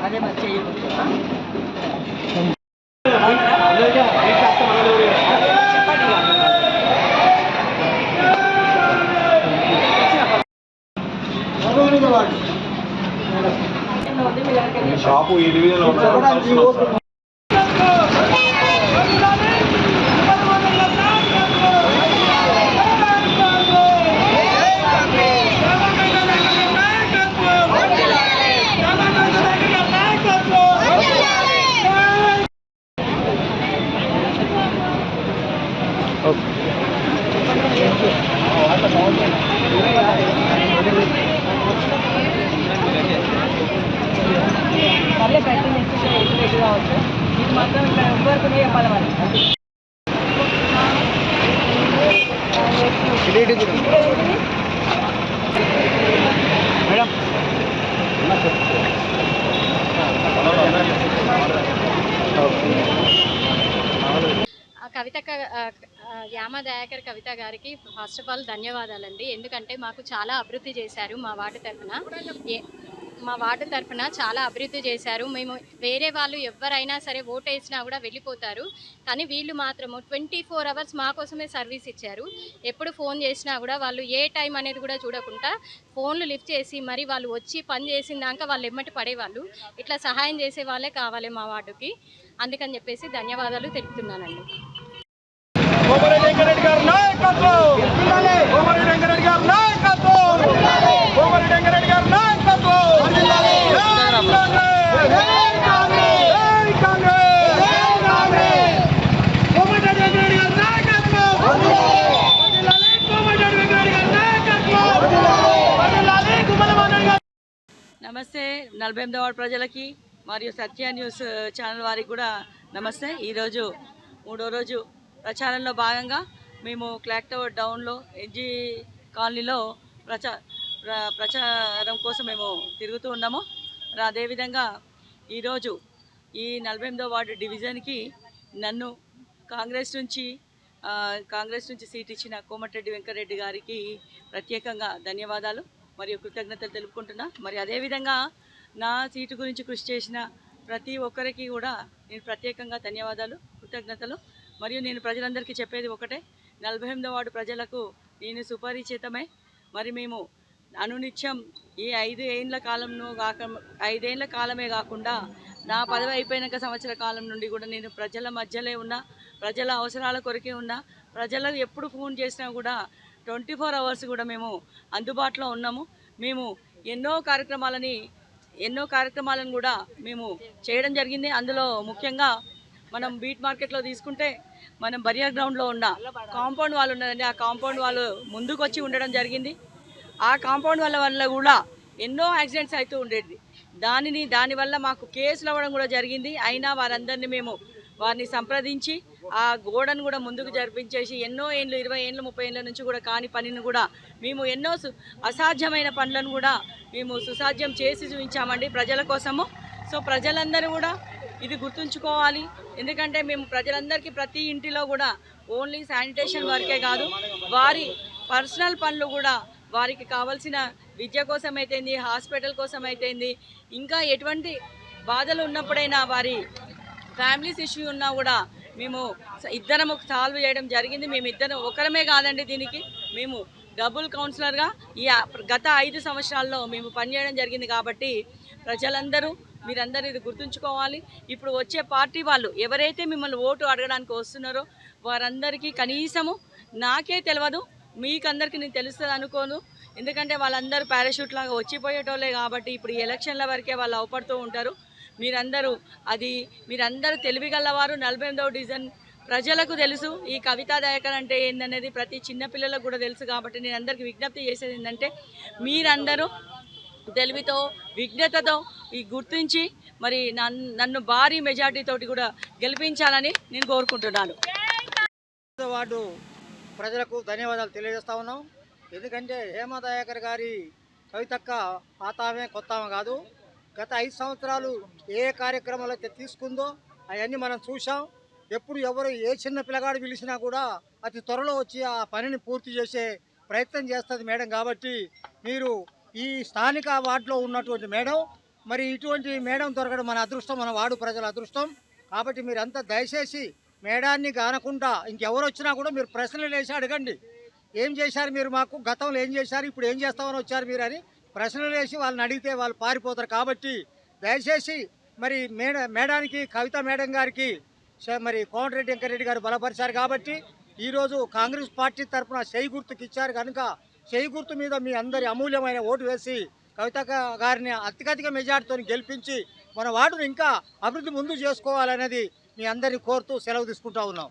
అదే మరి చేయకుండా షాపు ఈ డివిజన్లో మళ్ళీ ప్రతి నెక్స్ట్ కావచ్చు. ఇది మాత్రం ఇక్కడ ఎవరికి చెప్పాలి మరి. కవిత యామ దయాకర్ కవిత గారికి ఫస్ట్ ఆఫ్ ఆల్ ధన్యవాదాలండి. ఎందుకంటే మాకు చాలా అభివృద్ధి చేశారు. మా వార్డు తరఫున చాలా అభివృద్ధి చేశారు. మేము వేరే వాళ్ళు ఎవరైనా సరే ఓటు వేసినా కూడా వెళ్ళిపోతారు, కానీ వీళ్ళు మాత్రము 24 hours మా కోసమే సర్వీస్ ఇచ్చారు. ఎప్పుడు ఫోన్ చేసినా కూడా వాళ్ళు ఏ టైం అనేది కూడా చూడకుండా ఫోన్లు లిఫ్ట్ చేసి మరి వాళ్ళు వచ్చి పని చేసిన దాకా వాళ్ళు ఎమ్మటి పడేవాళ్ళు. ఇట్లా సహాయం చేసే వాళ్ళే కావాలి మా వార్డుకి. అందుకని చెప్పేసి ధన్యవాదాలు తెలుపుతున్నానండి. నమస్తే 48వ వార్డు ప్రజలకి మరియు సత్య న్యూస్ ఛానల్ వారికి కూడా నమస్తే. ఈరోజు 3వ రోజు ప్రచారంలో భాగంగా మేము క్లాక్ టవర్ డౌన్లో ఎన్జీ కాలనీలో ప్రచారం కోసం మేము తిరుగుతూ ఉన్నాము. అదేవిధంగా ఈరోజు ఈ 48వ వార్డు డివిజన్కి నన్ను కాంగ్రెస్ నుంచి సీట్ ఇచ్చిన కోమటిరెడ్డి వెంకటరెడ్డి గారికి ప్రత్యేకంగా ధన్యవాదాలు మరియు కృతజ్ఞతలు తెలుపుకుంటున్నా. మరి అదేవిధంగా నా సీటు గురించి కృషి చేసిన ప్రతి ఒక్కరికి కూడా నేను ప్రత్యేకంగా ధన్యవాదాలు, కృతజ్ఞతలు. మరియు నేను ప్రజలందరికీ చెప్పేది ఒకటే, 48వ వార్డు ప్రజలకు నేను సుపరిచితమే. మరి మేము అనునిత్యం ఈ 5 ఏళ్ళ కాలమే కాకుండా నా పదవి అయిపోయినాక సంవత్సర కాలం నుండి కూడా నేను ప్రజల మధ్యలో ఉన్నా, ప్రజల అవసరాల కొరకే ఉన్నా. ప్రజలకు ఎప్పుడు ఫోన్ చేసినా కూడా 24 hours కూడా మేము అందుబాటులో ఉన్నాము. మేము ఎన్నో కార్యక్రమాలను కూడా మేము చేయడం జరిగింది. అందులో ముఖ్యంగా మనం బీట్ మార్కెట్లో తీసుకుంటే మనం బరియర్ గ్రౌండ్లో ఉన్న కాంపౌండ్ వాళ్ళు ఉన్నదండి. ఆ కాంపౌండ్ వాళ్ళు ముందుకు వచ్చి ఉండడం జరిగింది. ఆ కాంపౌండ్ వల్ల కూడా ఎన్నో యాక్సిడెంట్స్ అవుతూ ఉండేది. దానివల్ల మాకు కేసులు అవ్వడం కూడా జరిగింది. అయినా వారిని సంప్రదించి ఆ గోడను కూడా ముందుకు జరిపించేసి ఎన్నో ఏళ్ళు 20 ఏళ్ళు 30 ఏళ్ళ నుంచి కూడా కాని పనిని కూడా మేము ఎన్నో అసాధ్యమైన పనులను కూడా మేము సుసాధ్యం చేసి చూపించామండి ప్రజల కోసము. సో ప్రజలందరూ కూడా ఇది గుర్తుంచుకోవాలి. ఎందుకంటే మేము ప్రజలందరికీ ప్రతి ఇంటిలో కూడా ఓన్లీ శానిటేషన్ వర్కే కాదు, వారి పర్సనల్ పనులు కూడా వారికి కావాల్సిన విద్య కోసం అయితేంది, హాస్పిటల్ కోసం అయితేంది, ఇంకా ఎటువంటి బాధలు ఉన్నప్పుడైనా వారి ఫ్యామిలీస్ ఇష్యూ ఉన్నా కూడా మేము ఇద్దరం సాల్వ్ చేయడం జరిగింది. మేము ఇద్దరం ఒకరమే కాదండి, దీనికి మేము డబుల్ కౌన్సిలర్గా ఈ గత 5 సంవత్సరాల్లో మేము పనిచేయడం జరిగింది. కాబట్టి మీరందరూ ఇది గుర్తుంచుకోవాలి. ఇప్పుడు వచ్చే పార్టీ వాళ్ళు ఎవరైతే మిమ్మల్ని ఓటు అడగడానికి వస్తున్నారో వారందరికీ కనీసము నాకే తెలియదు, మీకందరికీ నేను తెలుస్తుంది అనుకోను. ఎందుకంటే వాళ్ళందరూ పారాషూట్ లాగా వచ్చిపోయేటోళ్ళే. కాబట్టి ఇప్పుడు ఈ ఎలక్షన్ల వరకే వాళ్ళు అవపడుతూ ఉంటారు. మీరందరూ తెలివిగలవారు. 48వ డివిజన్ ప్రజలకు తెలుసు ఈ కవితా దయాకర్ అంటే ఏందనేది, ప్రతి చిన్నపిల్లలకు కూడా తెలుసు. కాబట్టి నేను అందరికీ విజ్ఞప్తి చేసేది ఏంటంటే మీరందరూ తెలివితో విజ్ఞతతో గుర్తించి మరి నన్ను భారీ మెజార్టీ తోటి కూడా గెలిపించాలని నేను కోరుకుంటున్నాను. వార్డు ప్రజలకు ధన్యవాదాలు తెలియజేస్తా ఉన్నాం. ఎందుకంటే హేమదయాకర్ గారి కవితక్క పాత ఆమె కొత్త ఆమె కాదు. గత 5 సంవత్సరాలు ఏ కార్యక్రమాలు అయితే తీసుకుందో అవన్నీ మనం చూసాం. ఎప్పుడు ఎవరు ఏ చిన్న పిల్లగాడు పిలిచినా కూడా అతి త్వరలో వచ్చి ఆ పనిని పూర్తి చేసే ప్రయత్నం చేస్తుంది మేడం. కాబట్టి మీరు ఈ స్థానిక వార్డులో ఉన్నటువంటి మేడం, మరి ఇటువంటి మేడం దొరకడం మన అదృష్టం, మన వార్డు ప్రజల అదృష్టం. కాబట్టి మీరంతా దయచేసి మేడాన్ని కానకుండా ఇంకెవరు వచ్చినా కూడా మీరు ప్రశ్నలు వేసి అడగండి. ఏం చేశారు మీరు, మాకు గతంలో ఏం చేశారు, ఇప్పుడు ఏం చేస్తామని వచ్చారు మీరు అని ప్రశ్నలు వేసి వాళ్ళని అడిగితే వాళ్ళు పారిపోతారు. కాబట్టి దయచేసి మరి మేడానికి కవిత మేడం గారికి మరి కోమటిరెడ్డి వెంకరెడ్డి గారు బలపరిచారు. కాబట్టి ఈరోజు కాంగ్రెస్ పార్టీ తరఫున చేయి గుర్తుకి ఇచ్చారు కనుక చేయి గుర్తు మీద మీ అందరి అమూల్యమైన ఓటు వేసి కవిత గారిని అత్యధిక మెజార్టీతో గెలిపించి మన వార్డును ఇంకా అభివృద్ధి ముందు చేసుకోవాలనేది మీ అందరిని కోరుతూ సెలవు తీసుకుంటా ఉన్నాం.